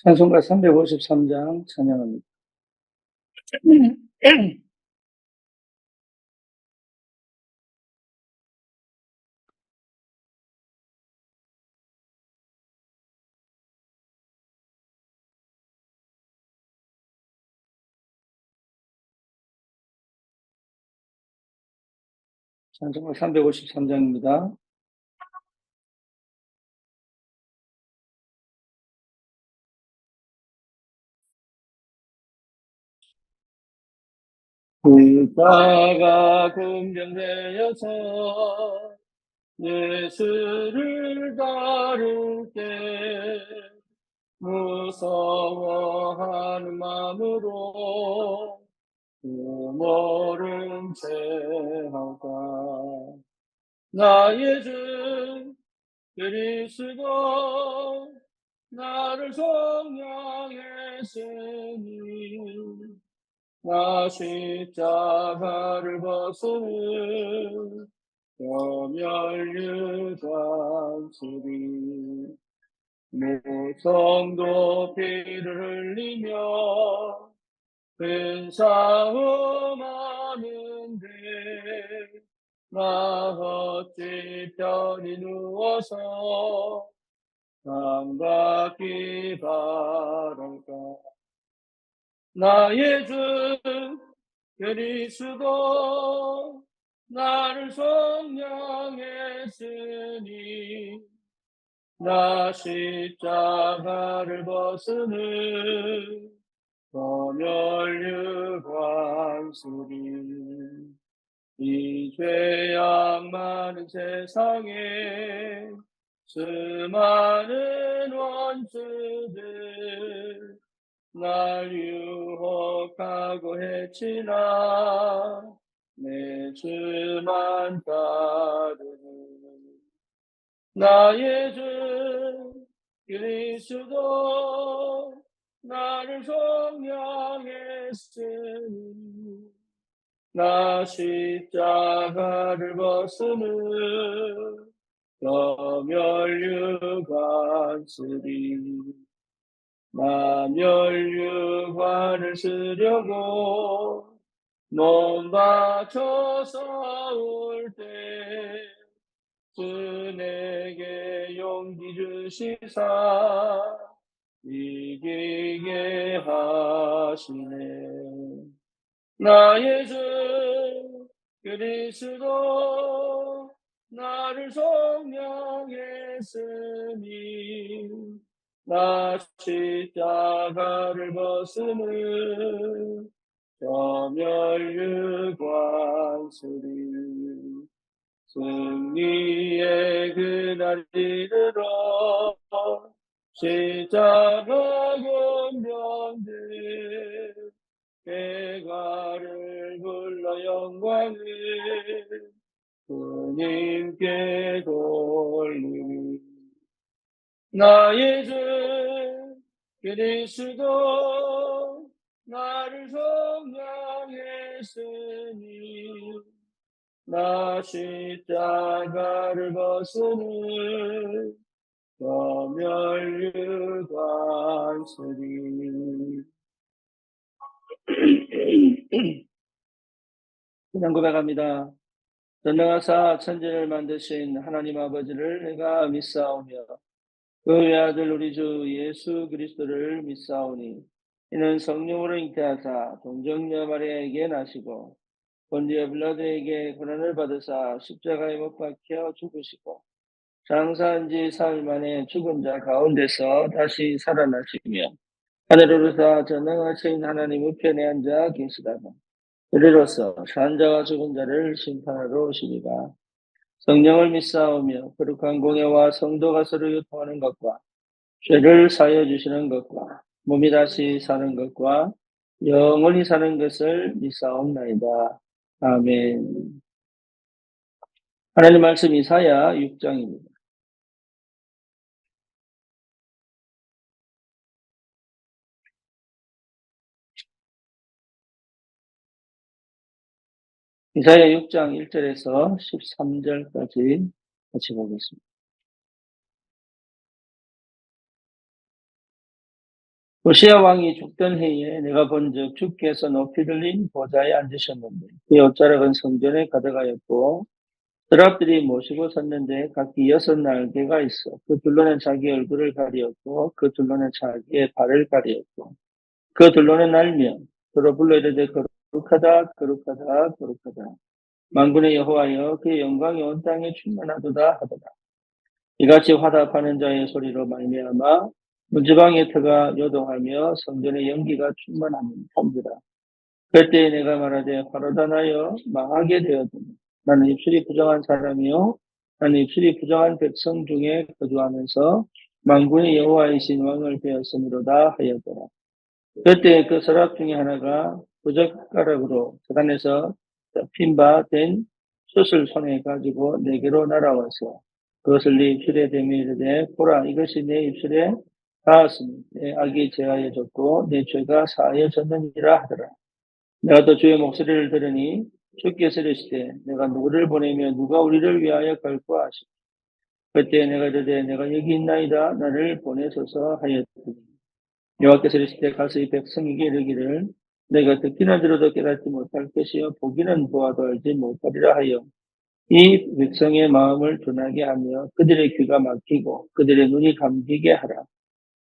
찬송가 353장 찬양합니다. 찬송가 353장입니다. 의자가 공경되어서 예수를 다룰 때 무서워하는 마음으로 모른 채 하가 나의 주 그리스도 나를 속량했으니 나 십자가를 벗으는 검열유관수리 무성도 피를 흘리며 큰 싸움하는데 나 어찌 편히 누워서 감각히 바랄까. 나의 주 그리스도 나를 속량했으니 나 십자가를 벗으는 검열유관수리 이 죄악 많은 세상에 수많은 원수들 날 유혹하고 해치나 내 주만 따르는 나의 주 그리스도 나를 속량했으니 나 십자가를 벗으는 검열유관쓰리 나 멸류관을 쓰려고 몸 바쳐 싸울 때 주 내게 용기 주시사 이기게 하시네. 나의 주 그리스도 나를 속량했으니 나 십자가를 벗으는 검열유관수리 승리의 그날 이르러 십자가 권병들 대가를 불러 영광을 주님께 돌리니 나의 주 그리스도 나를 속량했으니 나 십자가를 벗으는 검열유관수리 그냥 고백합니다. 전능하사 천지를 만드신 하나님 아버지를 내가 믿사오며 그 외아들 우리 주 예수 그리스도를 믿사오니 이는 성령으로 잉태하사 동정녀 마리아에게 나시고 본디오 빌라도에게 고난을 받으사 십자가에 못 박혀 죽으시고 장사한 지 사흘 만에 죽은 자 가운데서 다시 살아나시며 하늘을 오르사 전능하신 하나님 우편에 앉아 계시다가 이리로서 산 자와 죽은 자를 심판하러 오시리라. 성령을 믿사오며 거룩한 공예와 성도가 서로 유통하는 것과 죄를 사하여 주시는 것과 몸이 다시 사는 것과 영원히 사는 것을 믿사옵나이다. 아멘. 하나님 말씀 이사야 6장입니다. 이사야 6장 1절에서 13절까지 같이 보겠습니다. 요시야 왕이 죽던 해에 내가 본즉 주께서 높이 들린 보좌에 앉으셨는데 그 옷자락은 성전에 가득하였고 서랍들이 모시고 섰는데 각기 6 날개가 있어 그 둘로는 자기 얼굴을 가리었고 그 둘로는 자기의 발을 가리었고 그 둘로는 날며 서로 불러 이르되 거룩하다 거룩하다 거룩하다 만군의 여호와여 그의 영광이 온 땅에 충만하도다 하더라. 이같이 화답하는 자의 소리로 말미암아 문지방의 터가 요동하며 성전의 연기가 충만함이니라. 그때에 내가 말하되 화로다나여 망하게 되었더니 나는 입술이 부정한 사람이요 나는 입술이 부정한 백성 중에 거주하면서 만군의 여호와이신 왕을 배웠으므로다 하였더라. 그때 그 서랍 중에 하나가 부젓가락으로 재단에서 핀 바 된 숯을 손에 가지고 내게로 날아와서 그것을 네 입술에 대며 이르되 보라 이것이 내 입술에 닿았으니 내 악이 제하여졌고 내 죄가 사하여졌느니라 하더라. 내가 또 주의 목소리를 들으니 주께서 이르시되 내가 누구를 보내며 누가 우리를 위하여 갈고 하시고 그때 내가 이르되 내가 여기 있나이다 나를 보내소서 하였더니 여호와께서 이르시되 가서 이 백성에게 이르기를 내가 듣기는 들어도 깨닫지 못할 것이요 보기는 보아도 알지 못하리라 하여 이 백성의 마음을 둔하게 하며 그들의 귀가 막히고 그들의 눈이 감기게 하라.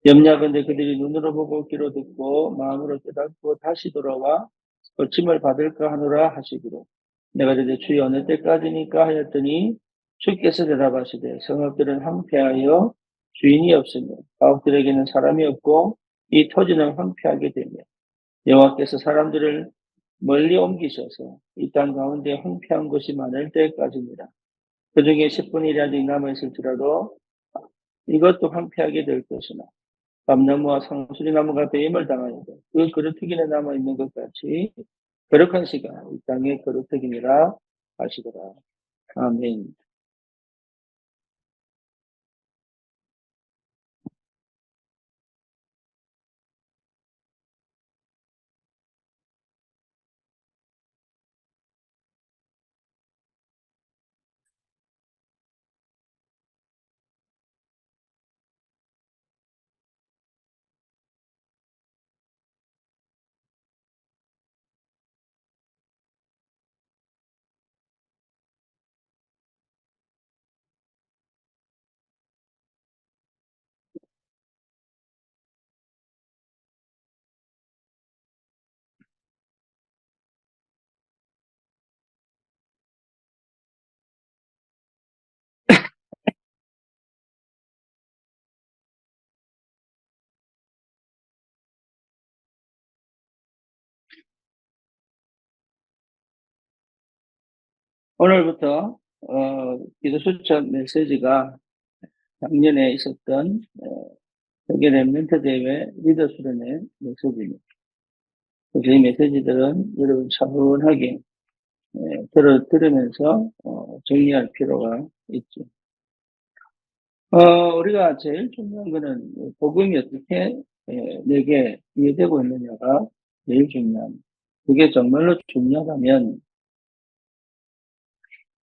염려하건대 그들이 눈으로 보고 귀로 듣고 마음으로 깨닫고 다시 돌아와 고침을 받을까 하노라 하시기로 내가 이르되 주여 어느 때까지니까 하였더니 주께서 대답하시되 성읍들은 황폐하여 주인이 없으며 가옥들에게는 사람이 없고 이 토지는 황폐하게 되며 여호와께서 사람들을 멀리 옮기셔서 이 땅 가운데 황폐한 것이 많을 때까지니라. 그 중에 10분의 1이 아직 남아있을지라도 이것도 황폐하게 될 것이나 밤나무와 상수리나무가 배임을 당하여도 그 그루터기에 남아있는 것 같이 거룩한 시가 이 땅의 거룩터기니라 하시더라. 아멘. 오늘부터 기도 수첩 메시지가 작년에 있었던 세계 랩런트 대회 리더 수련회 메시지입니다. 이 메시지들은 여러분 차분하게 들으면서 정리할 필요가 있죠. 우리가 제일 중요한 거는 복음이 어떻게 내게 이해되고 있느냐가 제일 중요한. 그게 정말로 중요하다면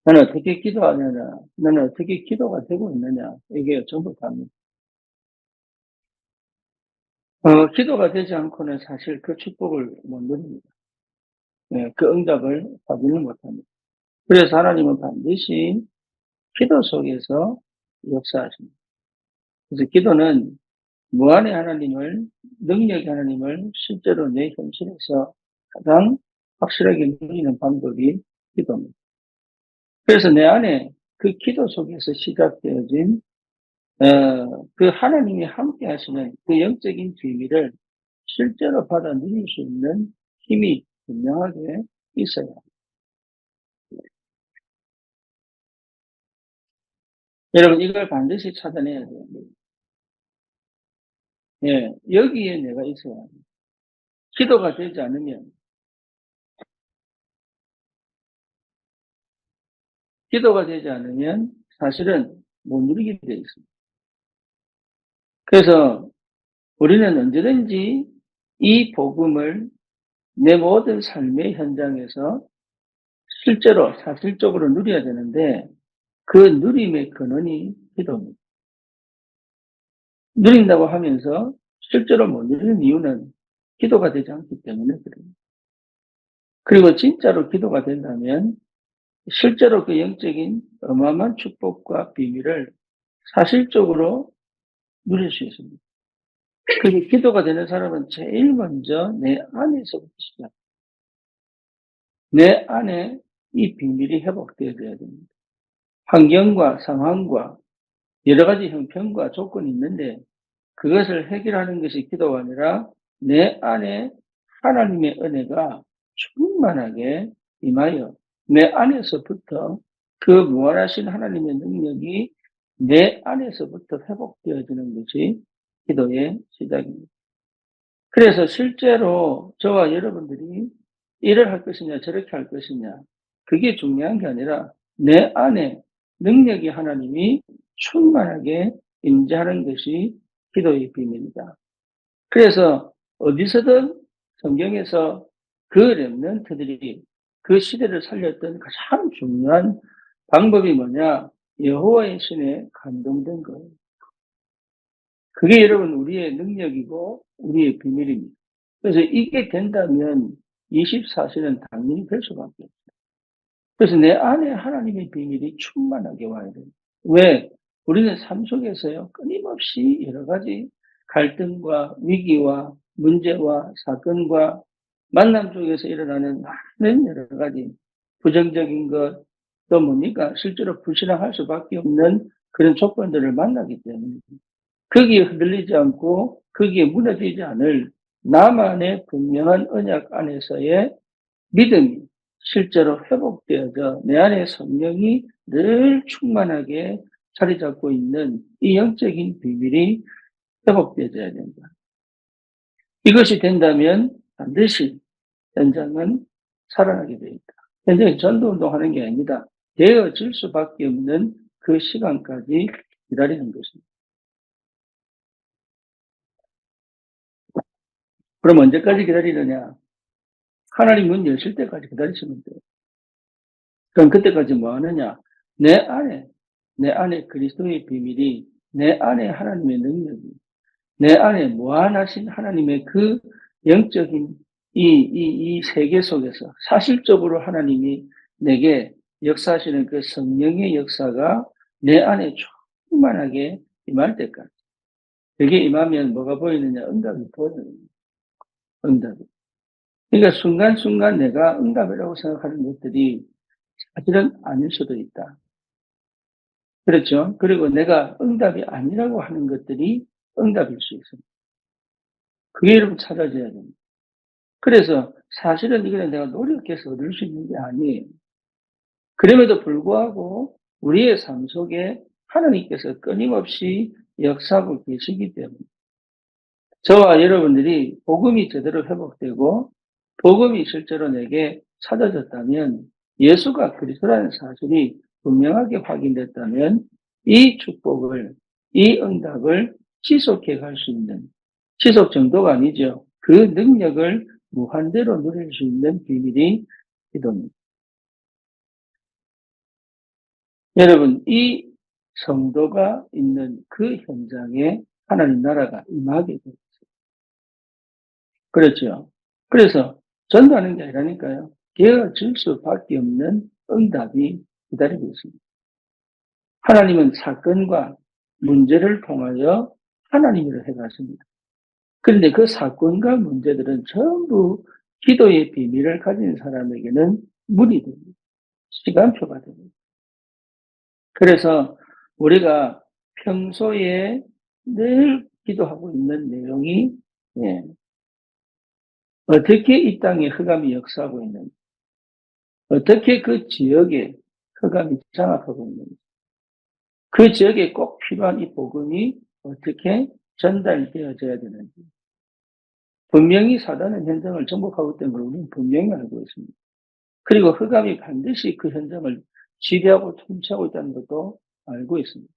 나는 어떻게 기도하느냐, 나는 어떻게 기도가 되고 있느냐, 이게 전부 다입니다. 기도가 되지 않고는 사실 그 축복을 못 누립니다. 그 응답을 받지는 못합니다. 그래서 하나님은 반드시 기도 속에서 역사하십니다. 그래서 기도는 무한의 하나님을, 능력의 하나님을 실제로 내 현실에서 가장 확실하게 누리는 방법이 기도입니다. 그래서 내 안에 그 기도 속에서 시작되어진 그 하나님이 함께 하시는 그 영적인 비밀을 실제로 받아 누릴 수 있는 힘이 분명하게 있어요. 여러분 이걸 반드시 찾아내야 돼요. 여기에 내가 있어야 돼요. 기도가 되지 않으면 사실은 못 누리게 되어 있습니다. 그래서 우리는 언제든지 이 복음을 내 모든 삶의 현장에서 실제로 사실적으로 누려야 되는데 그 누림의 근원이 기도입니다. 누린다고 하면서 실제로 못 누리는 이유는 기도가 되지 않기 때문에 그래요. 그리고 진짜로 기도가 된다면 실제로 그 영적인 어마어마한 축복과 비밀을 사실적으로 누릴 수 있습니다. 그래서 기도가 되는 사람은 제일 먼저 내 안에서부터 시작. 내 안에 이 비밀이 회복되어야 됩니다. 환경과 상황과 여러 가지 형편과 조건이 있는데 그것을 해결하는 것이 기도가 아니라 내 안에 하나님의 은혜가 충만하게 임하여 내 안에서부터 그 무한하신 하나님의 능력이 내 안에서부터 회복되어지는 것이 기도의 시작입니다. 그래서 실제로 저와 여러분들이 이를 할 것이냐 저렇게 할 것이냐 그게 중요한 게 아니라 내 안에 능력이 하나님이 충만하게 임재하는 것이 기도의 비밀이다. 그래서 어디서든 성경에서 그 렘넌트들이 그 시대를 살렸던 가장 중요한 방법이 뭐냐? 여호와의 신에 감동된 거예요. 그게 여러분 우리의 능력이고 우리의 비밀입니다. 그래서 이게 된다면 24시는 당연히 될 수밖에 없어요. 그래서 내 안에 하나님의 비밀이 충만하게 와야 돼요. 왜? 우리는 삶 속에서요, 끊임없이 여러 가지 갈등과 위기와 문제와 사건과 만남 속에서 일어나는 많은 여러 가지 부정적인 것, 또 뭡니까? 실제로 불신앙할 수밖에 없는 그런 조건들을 만나기 때문에 거기에 흔들리지 않고 거기에 무너지지 않을 나만의 분명한 언약 안에서의 믿음이 실제로 회복되어져 내 안에 성령이 늘 충만하게 자리 잡고 있는 이 영적인 비밀이 회복되어져야 된다. 이것이 된다면 반드시 현장은 살아나게 되어 있다. 현장이 전도운동하는 게 아닙니다. 되어질 수밖에 없는 그 시간까지 기다리는 것입니다. 그럼 언제까지 기다리느냐? 하나님 문 여실 때까지 기다리시면 돼요. 그럼 그때까지 뭐 하느냐? 내 안에 그리스도의 비밀이, 내 안에 하나님의 능력이, 내 안에 무한하신 하나님의 그 영적인 이 세계 속에서 사실적으로 하나님이 내게 역사하시는 그 성령의 역사가 내 안에 충만하게 임할 때까지. 그게 임하면 뭐가 보이느냐? 응답이 보여요. 응답이. 그러니까 순간순간 내가 응답이라고 생각하는 것들이 사실은 아닐 수도 있다. 그렇죠? 그리고 내가 응답이 아니라고 하는 것들이 응답일 수 있습니다. 그게 여러분 찾아져야 됩니다. 그래서 사실은 이거는 내가 노력해서 얻을 수 있는 게 아니에요. 그럼에도 불구하고 우리의 삶 속에 하나님께서 끊임없이 역사하고 계시기 때문에 저와 여러분들이 복음이 제대로 회복되고 복음이 실제로 내게 찾아졌다면 예수가 그리스도라는 사실이 분명하게 확인됐다면 이 축복을, 이 응답을 지속해 갈 수 있는 지속 정도가 아니죠. 그 능력을 무한대로 누릴 수 있는 비밀이 기도입니다. 여러분, 이 성도가 있는 그 현장에 하나님 나라가 임하게 됩니다. 그렇죠. 그래서 전도하는 게 아니라니까요. 되어질 수밖에 없는 응답이 기다리고 있습니다. 하나님은 사건과 문제를 통하여 하나님으로 해가십니다. 그런데 그 사건과 문제들은 전부 기도의 비밀을 가진 사람에게는 문이 됩니다. 시간표가 됩니다. 그래서 우리가 평소에 늘 기도하고 있는 내용이 어떻게 이 땅에 흑암이 역사하고 있는지, 어떻게 그 지역에 흑암이 장악하고 있는지, 그 지역에 꼭 필요한 이 복음이 어떻게 전달되어져야 되는지. 분명히 사단은 현장을 정복하고 있다는 걸 우리는 분명히 알고 있습니다. 그리고 흑암이 반드시 그 현장을 지배하고 통치하고 있다는 것도 알고 있습니다.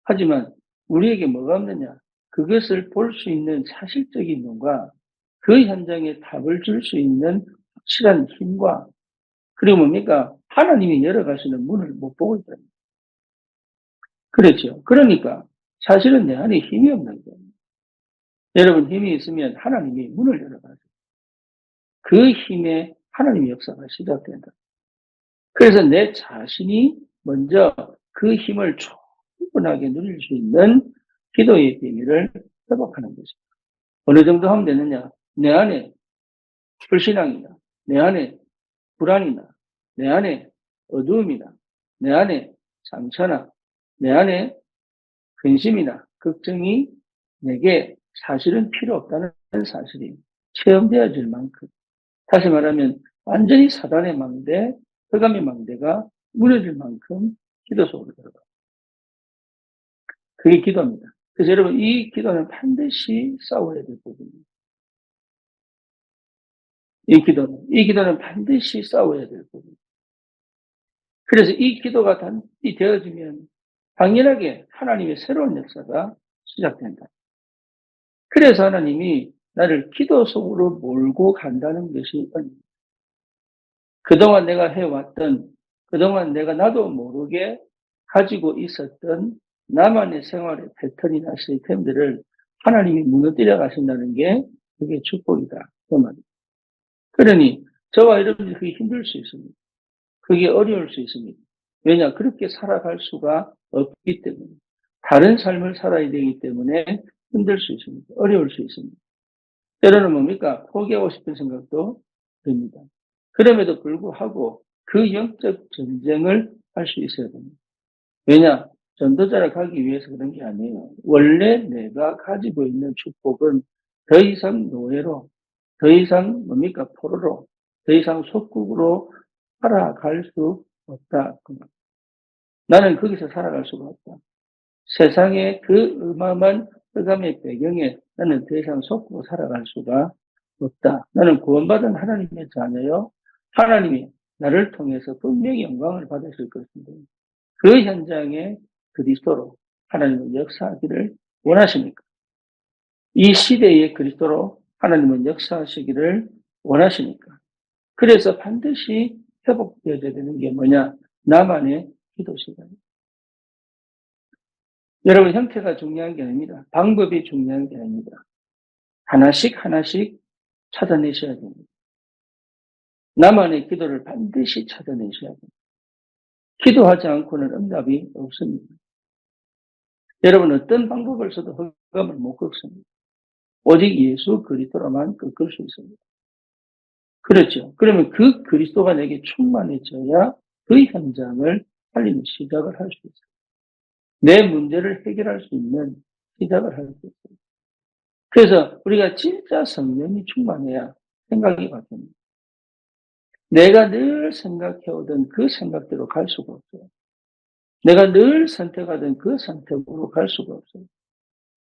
하지만 우리에게 뭐가 없느냐? 그것을 볼 수 있는 사실적인 눈과 그 현장에 답을 줄 수 있는 확실한 힘과 그리고 뭡니까? 하나님이 열어가시는 문을 못 보고 있다. 그렇죠. 그러니까 사실은 내 안에 힘이 없는 거예요. 여러분 힘이 있으면 하나님이 문을 열어가지고 그 힘에 하나님의 역사가 시작된다. 그래서 내 자신이 먼저 그 힘을 충분하게 누릴 수 있는 기도의 비밀을 회복하는 거죠. 어느 정도 하면 되느냐? 내 안에 불신앙이나, 내 안에 불안이나, 내 안에 어두움이나, 내 안에 상처나, 내 안에 근심이나 걱정이 내게 사실은 필요 없다는 사실이 체험되어질 만큼, 다시 말하면 완전히 사단의 망대, 흑암의 망대가 무너질 만큼 기도 속으로 들어가. 그게 기도입니다. 그래서 여러분 이 기도는 반드시 싸워야 될 부분입니다. 이 기도는 반드시 싸워야 될 부분입니다. 그래서 이 기도가 단지 되어지면 당연하게 하나님의 새로운 역사가 시작된다. 그래서 하나님이 나를 기도 속으로 몰고 간다는 것이 그동안 내가 해왔던, 그동안 내가 나도 모르게 가지고 있었던 나만의 생활의 패턴이나 시스템들을 하나님이 무너뜨려 가신다는 게 그게 축복이다. 그 말이에요. 그러니 저와 여러분들이 그게 힘들 수 있습니다. 그게 어려울 수 있습니다. 왜냐? 그렇게 살아갈 수가 없기 때문에. 다른 삶을 살아야 되기 때문에 힘들 수 있습니다. 어려울 수 있습니다. 때로는 뭡니까? 포기하고 싶은 생각도 듭니다. 그럼에도 불구하고 그 영적 전쟁을 할 수 있어야 됩니다. 왜냐? 전도자를 가기 위해서 그런 게 아니에요. 원래 내가 가지고 있는 축복은 더 이상 노예로, 더 이상 뭡니까? 포로로, 더 이상 속국으로 살아갈 수 없다. 나는 거기서 살아갈 수가 없다. 세상의 그 어마어마한 흑암의 배경에 나는 더 이상 속고 살아갈 수가 없다. 나는 구원받은 하나님의 자녀요. 하나님이 나를 통해서 분명히 영광을 받으실 것인데 그 현장에 그리스도로 하나님은 역사하기를 원하십니까? 이 시대의 그리스도로 하나님은 역사하시기를 원하십니까? 그래서 반드시 회복되어야 되는 게 뭐냐? 나만의 기도 시간입니다. 여러분 형태가 중요한 게 아닙니다. 방법이 중요한 게 아닙니다. 하나씩 하나씩 찾아내셔야 됩니다. 나만의 기도를 반드시 찾아내셔야 됩니다. 기도하지 않고는 응답이 없습니다. 여러분 어떤 방법을 써도 흑암을 못 꺾습니다. 오직 예수 그리스도로만 꺾을 수 있습니다. 그렇죠. 그러면 그 그리스도가 내게 충만해져야 그 현장을 살리는 시작을 할 수 있어요. 내 문제를 해결할 수 있는 시작을 할 수 있어요. 그래서 우리가 진짜 성령이 충만해야 생각이 바뀝니다. 내가 늘 생각해오던 그 생각대로 갈 수가 없어요. 내가 늘 선택하던 그 선택으로 갈 수가 없어요.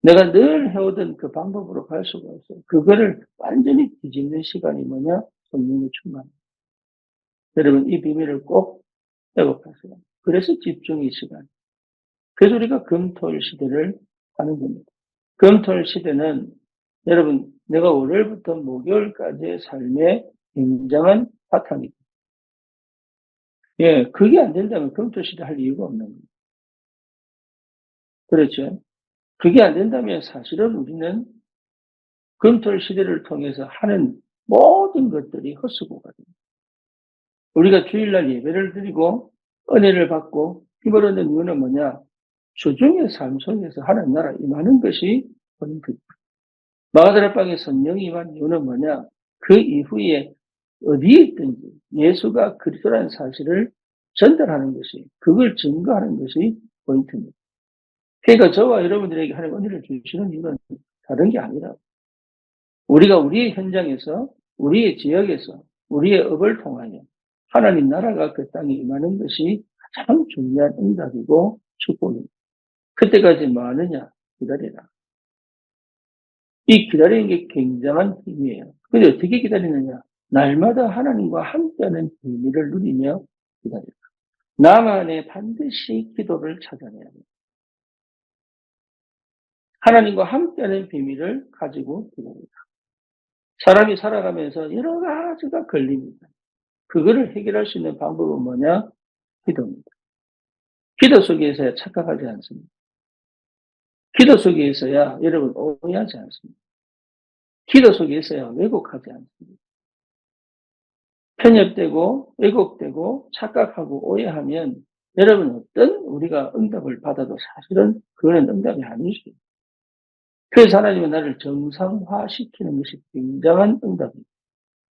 내가 늘 해오던 그 방법으로 갈 수가 없어요. 그거를 완전히 뒤집는 시간이 뭐냐? 성령의 충만. 여러분 이 비밀을 꼭 회복하세요. 그래서 집중의 시간. 그래서 우리가 금토일 시대를 하는 겁니다. 금토일 시대는 여러분 내가 월요일부터 목요일까지의 삶의 굉장한 바탕입니다. 예, 그게 안 된다면 금토일 시대 할 이유가 없는 겁니다. 그렇죠? 그게 안 된다면 사실은 우리는 금토일 시대를 통해서 하는 모든 것들이 헛수고가 됩니다. 우리가 주일날 예배를 드리고 은혜를 받고 힘을 얻는 이유는 뭐냐? 주중의 삶 속에서 하나님 나라 임하는 것이 포인트입니다. 마가다락방에 성령이 임한 이유는 뭐냐? 그 이후에 어디에 있든지 예수가 그리스도라는 사실을 전달하는 것이, 그걸 증거하는 것이 포인트입니다. 그러니까 저와 여러분들에게 하나님 은혜를 주시는 이유는 다른 게 아니라 우리가 우리의 현장에서, 우리의 지역에서, 우리의 업을 통하여 하나님 나라가 그 땅에 임하는 것이 가장 중요한 응답이고 축복입니다. 그때까지 뭐 하느냐? 기다리라. 이 기다리는 게 굉장한 힘이에요. 근데 어떻게 기다리느냐? 날마다 하나님과 함께하는 비밀을 누리며 기다리라. 나만의 반드시 기도를 찾아내야 합니다. 하나님과 함께하는 비밀을 가지고 기다리라. 사람이 살아가면서 여러 가지가 걸립니다. 그거를 해결할 수 있는 방법은 뭐냐? 기도입니다. 기도 속에 있어야 착각하지 않습니다. 기도 속에 있어야 여러분 오해하지 않습니다. 기도 속에 있어야 왜곡하지 않습니다. 편협되고 왜곡되고 착각하고 오해하면 여러분 어떤 우리가 응답을 받아도 사실은 그거는 응답이 아니죠. 그래서 하나님은 나를 정상화시키는 것이 굉장한 응답입니다.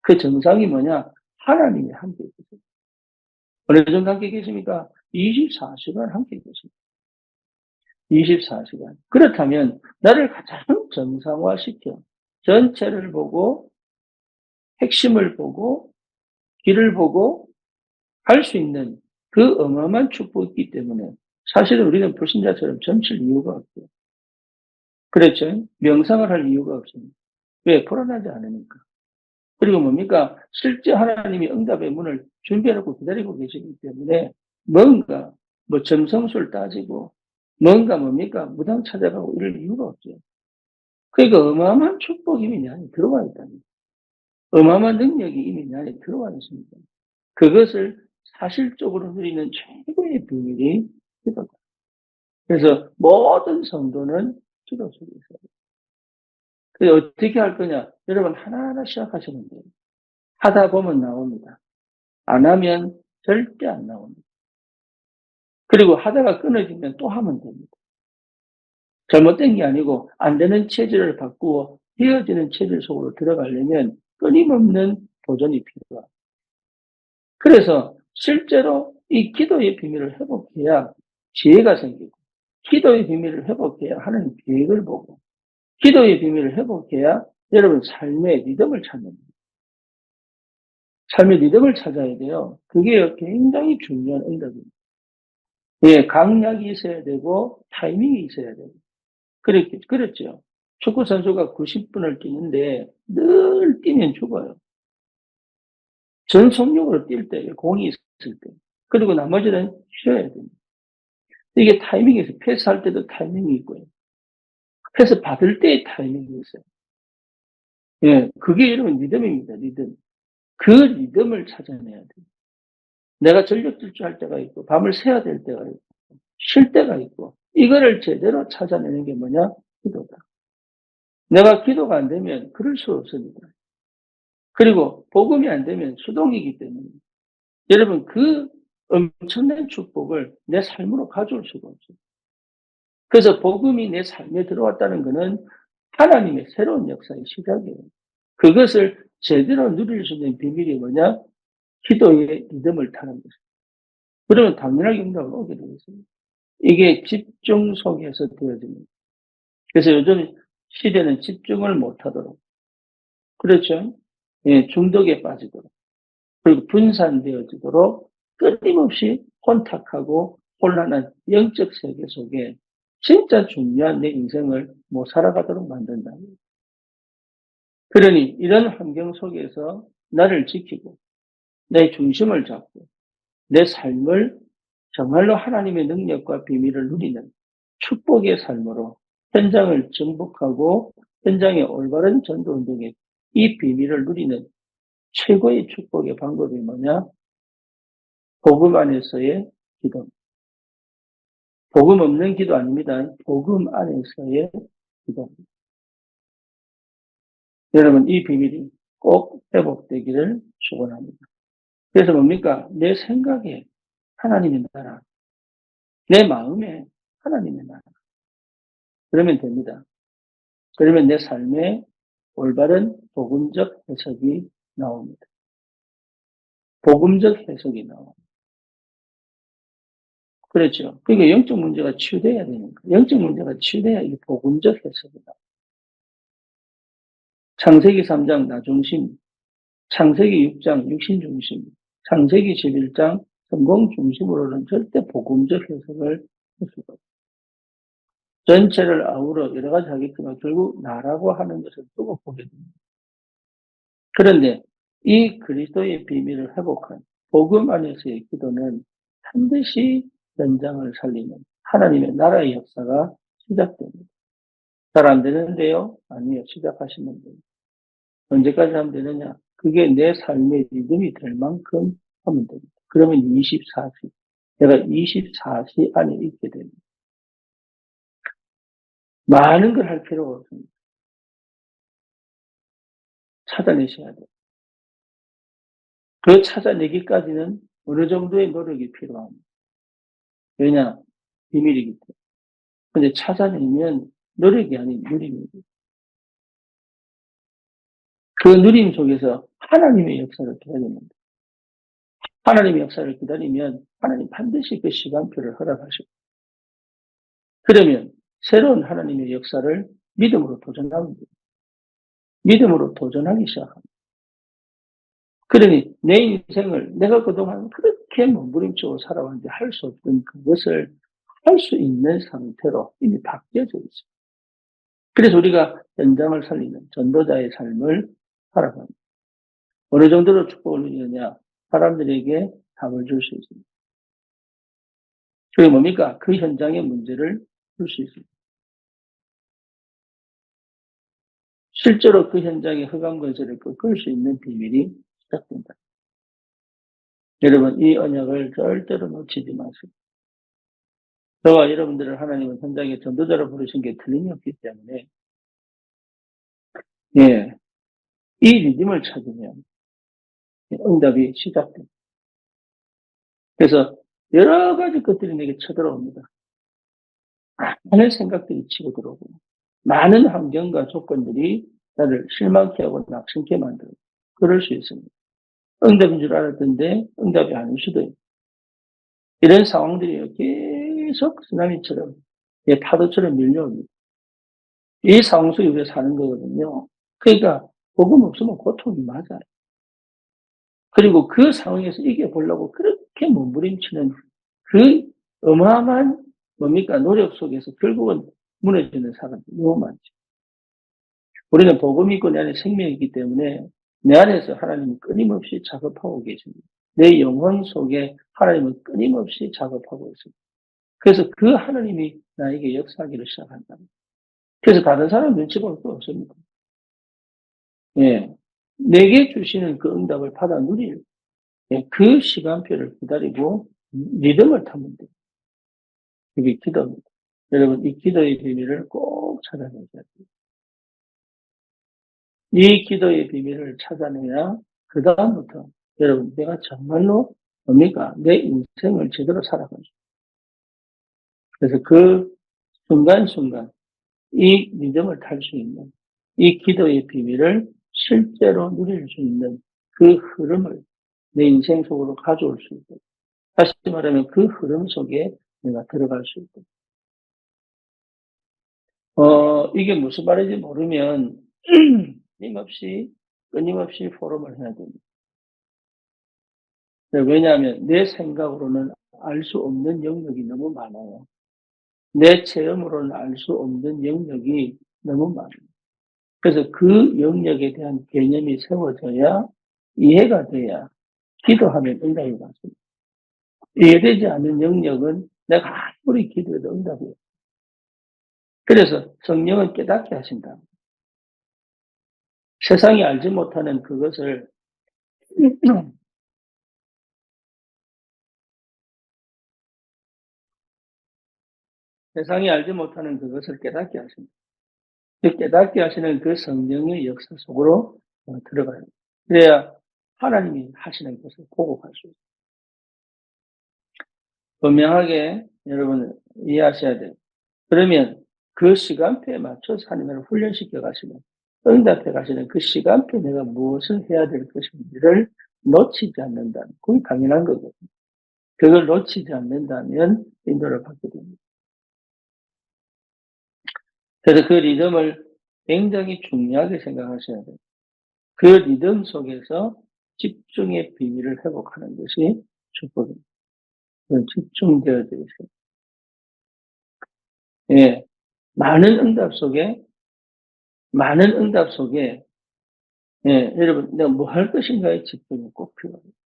그 정상이 뭐냐? 하나님이 함께 계세요. 어느 정도 함께 계십니까? 24시간 함께 계십니다. 24시간. 그렇다면 나를 가장 정상화시켜 전체를 보고 핵심을 보고 길을 보고 할 수 있는 그 어마어마한 축복이 있기 때문에 사실은 우리는 불신자처럼 점칠 이유가 없어요. 그렇죠? 명상을 할 이유가 없습니다. 왜? 불안하지 않으니까. 그리고 뭡니까? 실제 하나님이 응답의 문을 준비해놓고 기다리고 계시기 때문에 뭔가 뭐 점성술 따지고 뭔가 뭡니까? 무당 찾아가고 이럴 이유가 없죠. 그러니까 어마어마한 축복이 이미 내 안에 들어와 있다니. 어마어마한 능력이 이미 내 안에 들어와 있습니다. 그것을 사실적으로 누리는 최고의 비밀이 기도다. 그래서 모든 성도는 기도 속에 있어요. 그래서 어떻게 할 거냐? 여러분 하나하나 시작하시면 돼요. 하다 보면 나옵니다. 안 하면 절대 안 나옵니다. 그리고 하다가 끊어지면 또 하면 됩니다. 잘못된 게 아니고 안 되는 체질을 바꾸어 헤어지는 체질 속으로 들어가려면 끊임없는 도전이 필요합니다. 그래서 실제로 이 기도의 비밀을 회복해야 지혜가 생기고 기도의 비밀을 회복해야 하는 계획을 보고 기도의 비밀을 회복해야 여러분 삶의 리듬을 찾는 거예요. 삶의 리듬을 찾아야 돼요. 그게 굉장히 중요한 응답입니다. 예, 강약이 있어야 되고 타이밍이 있어야 되고 그렇죠. 축구 선수가 90분을 뛰는데 늘 뛰면 죽어요. 전속력으로 뛸 때, 공이 있을 때. 그리고 나머지는 쉬어야 됩니다. 이게 타이밍이 있어요. 패스할 때도 타이밍이 있고요. 패스 받을 때의 타이밍이 있어요. 예, 그게 여러분 리듬입니다. 리듬. 그 리듬을 찾아내야 돼요. 내가 전력 질주할 때가 있고 밤을 새야 될 때가 있고 쉴 때가 있고 이거를 제대로 찾아내는 게 뭐냐? 기도다. 내가 기도가 안 되면 그럴 수 없습니다. 그리고 복음이 안 되면 수동이기 때문에 여러분 그 엄청난 축복을 내 삶으로 가져올 수가 없어요. 그래서 복음이 내 삶에 들어왔다는 것은 하나님의 새로운 역사의 시작이에요. 그것을 제대로 누릴 수 있는 비밀이 뭐냐? 기도의 리듬을 타는 것입니다. 그러면 당연하게 응답을 오게 되어 있습니다. 이게 집중 속에서 되어집니다. 그래서 요즘 시대는 집중을 못하도록, 그렇죠? 예, 중독에 빠지도록, 그리고 분산되어지도록 끊임없이 혼탁하고 혼란한 영적 세계 속에 진짜 중요한 내 인생을 못 살아가도록 만든다. 그러니 이런 환경 속에서 나를 지키고 내 중심을 잡고 내 삶을 정말로 하나님의 능력과 비밀을 누리는 축복의 삶으로 현장을 정복하고 현장의 올바른 전도 운동에 이 비밀을 누리는 최고의 축복의 방법이 뭐냐? 복음 안에서의 기도. 복음 없는 기도 아닙니다. 복음 안에서의 기도. 여러분 이 비밀이 꼭 회복되기를 축원합니다. 그래서 뭡니까? 내 생각에 하나님의 나라, 내 마음에 하나님의 나라. 그러면 됩니다. 그러면 내 삶에 올바른 복음적 해석이 나옵니다. 복음적 해석이 나옵니다. 그렇죠. 그러니까 영적 문제가 치유돼야 되는 거예요. 영적 문제가 치유돼야 이게 복음적 해석이다. 창세기 3장 나중심, 창세기 6장 육신중심, 창세기 11장 성공중심으로는 절대 복음적 해석을 할 수가 없어요. 전체를 아우러 여러 가지 하겠지만 결국 나라고 하는 것을 두고 보게 됩니다. 그런데 이 그리스도의 비밀을 회복한 복음 안에서의 기도는 반드시 연장을 살리는 하나님의 나라의 역사가 시작됩니다. 잘 안 되는데요? 아니요. 시작하시면 돼요. 언제까지 하면 되느냐? 그게 내 삶의 리듬이 될 만큼 하면 됩니다. 그러면 24시. 내가 24시 안에 있게 됩니다. 많은 걸 할 필요가 없습니다. 찾아내셔야 돼요. 그 찾아내기까지는 어느 정도의 노력이 필요합니다. 왜냐? 비밀이기 때문에. 근데 찾아내면 노력이 아닌 누림입니다. 그 누림 속에서 하나님의 역사를 기다립니다. 하나님의 역사를 기다리면 하나님 반드시 그 시간표를 허락하시고, 그러면 새로운 하나님의 역사를 믿음으로 도전합니다. 믿음으로 도전하기 시작합니다. 그러니 내 인생을 내가 그동안 그렇게 몸부림치고 살아왔는데 할 수 없던 그것을 할 수 있는 상태로 이미 바뀌어져 있어요. 그래서 우리가 현장을 살리는 전도자의 삶을 살아갑니다. 어느 정도로 축복을 누리느냐? 사람들에게 답을 줄 수 있습니다. 그게 뭡니까? 그 현장의 문제를 풀 수 있습니다. 실제로 그 현장의 흑암 건설을 꺾을 수 있는 비밀이 시작된다. 여러분, 이 언약을 절대로 놓치지 마세요. 저와 여러분들을 하나님은 현장의 전도자로 부르신 게 틀림없기 때문에, 예, 이 리듬을 찾으면 응답이 시작됩니다. 그래서 여러 가지 것들이 내게 쳐들어옵니다. 많은 생각들이 치고 들어오고, 많은 환경과 조건들이 나를 실망케 하고 낙심케 만들고, 그럴 수 있습니다. 응답인 줄 알았던데 응답이 아닐 수도 있고, 이런 상황들이 계속 쓰나미처럼, 파도처럼 밀려옵니다. 이 상황 속에 우리가 사는 거거든요. 그러니까 복음 없으면 고통이 맞아요. 그리고 그 상황에서 이겨보려고 그렇게 몸부림치는 그 어마어마한 뭡니까? 노력 속에서 결국은 무너지는 사람들이 너무 많죠. 우리는 복음이 있고 내 안에 생명이 있기 때문에 내 안에서 하나님은 끊임없이 작업하고 계십니다. 내 영혼 속에 하나님은 끊임없이 작업하고 있습니다. 그래서 그 하나님이 나에게 역사하기를 시작한다. 그래서 다른 사람 눈치 볼 거 없습니다. 예. 내게 주시는 그 응답을 받아 누릴, 그 시간표를 기다리고 리듬을 타면 돼요. 그게 기도입니다. 여러분, 이 기도의 비밀을 꼭 찾아내셔야 돼요. 이 기도의 비밀을 찾아내야 그다음부터 여러분, 내가 정말로 뭡니까? 내 인생을 제대로 살아가죠. 그래서 그 순간순간 이 리듬을 탈 수 있는 이 기도의 비밀을 실제로 누릴 수 있는 그 흐름을 내 인생 속으로 가져올 수 있고, 다시 말하면 그 흐름 속에 내가 들어갈 수 있고, 이게 무슨 말인지 모르면 끊임없이 포럼을 해야 됩니다. 왜냐하면 내 생각으로는 알 수 없는 영역이 너무 많아요. 내 체험으로는 알 수 없는 영역이 너무 많아요. 그래서 그 영역에 대한 개념이 세워져야, 이해가 돼야 기도하면 응답이 받습니다. 이해되지 않는 영역은 내가 아무리 기도해도 응답이 없어요. 그래서 성령은 깨닫게 하신다. 세상이 알지 못하는 그것을 세상이 알지 못하는 그것을 깨닫게 하십니다. 그 깨닫게 하시는 그 성령의 역사 속으로 들어가요. 그래야 하나님이 하시는 것을 보고 갈 수 있어요. 분명하게 여러분 이해하셔야 돼요. 그러면 그 시간표에 맞춰서 하나님을 훈련시켜 가시면, 응답해 가시는 그 시간표에 내가 무엇을 해야 될 것인지를 놓치지 않는다면, 그게 당연한 거거든요. 그걸 놓치지 않는다면 인도를 받게 됩니다. 그래서 그 리듬을 굉장히 중요하게 생각하셔야 돼요. 그 리듬 속에서 집중의 비밀을 회복하는 것이 축복입니다. 집중되어져 있어요. 예. 많은 응답 속에, 예, 여러분, 내가 뭐 할 것인가에 집중이 꼭 필요합니다.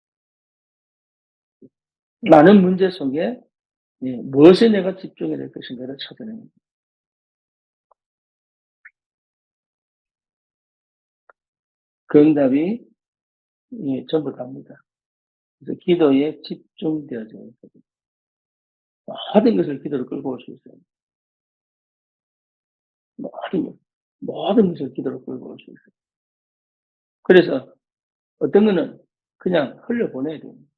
많은 문제 속에, 예, 무엇에 내가 집중해야 될 것인가를 찾아냅니다. 그 응답이, 예, 전부 답니다. 그래서 기도에 집중되어져 있거든요. 모든 것을 기도로 끌고 올 수 있어요. 모든 것, 모든 것을 기도로 끌고 올 수 있어요. 그래서 어떤 거는 그냥 흘려보내야 됩니다.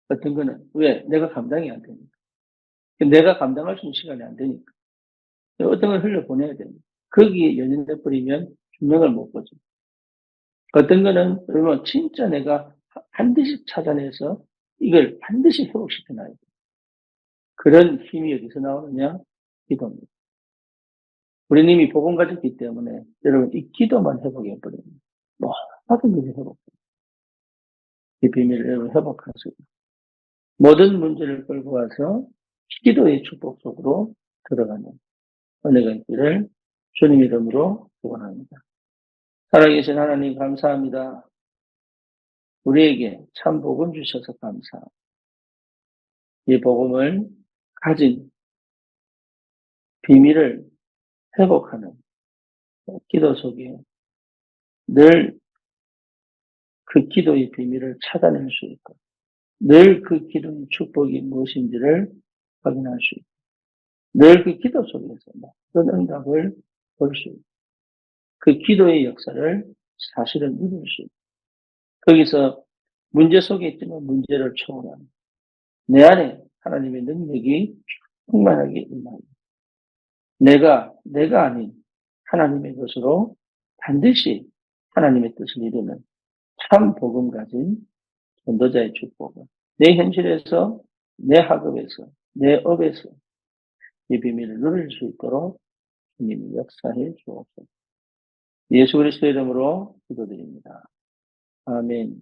어떤 거는 왜? 내가 감당이 안 되니까. 내가 감당할 수 있는 시간이 안 되니까. 어떤 걸 흘려보내야 됩니다. 거기에 연연해 버리면 분명을 못 보죠. 어떤 거는 그러면 진짜 내가 반드시 찾아내서 이걸 반드시 회복시켜 놔야 돼요. 그런 힘이 어디서 나오느냐? 기도입니다. 우리는 이미 복음 가졌기 때문에 여러분 이 기도만 회복해 버립니다. 모든 것이 회복. 이 비밀을 여러분 회복하시고 모든 문제를 끌고 와서 기도의 축복 속으로 들어가는 은혜가 있기를 주님 이름으로 축원합니다. 살아계신 하나님 감사합니다. 우리에게 참 복음 주셔서 감사합니다. 이 복음을 가진 비밀을 회복하는 기도 속에 늘 그 기도의 비밀을 찾아낼 수 있고 늘 그 기도의 축복이 무엇인지를 확인할 수 있고 늘 그 기도 속에서 모든 응답을 볼 수 있고 그 기도의 역사를 사실은 누릴 수 있고 거기서 문제 속에 있지만 문제를 초월하는 내 안에 하나님의 능력이 충만하게 임하고 내가 아닌 하나님의 것으로 반드시 하나님의 뜻을 이루는 참 복음 가진 전도자의 축복을 내 현실에서 내 학업에서 내 업에서 이 비밀을 누릴 수 있도록 주님이 역사해 주옵소서. 예수 그리스도의 이름으로 기도드립니다. 아멘.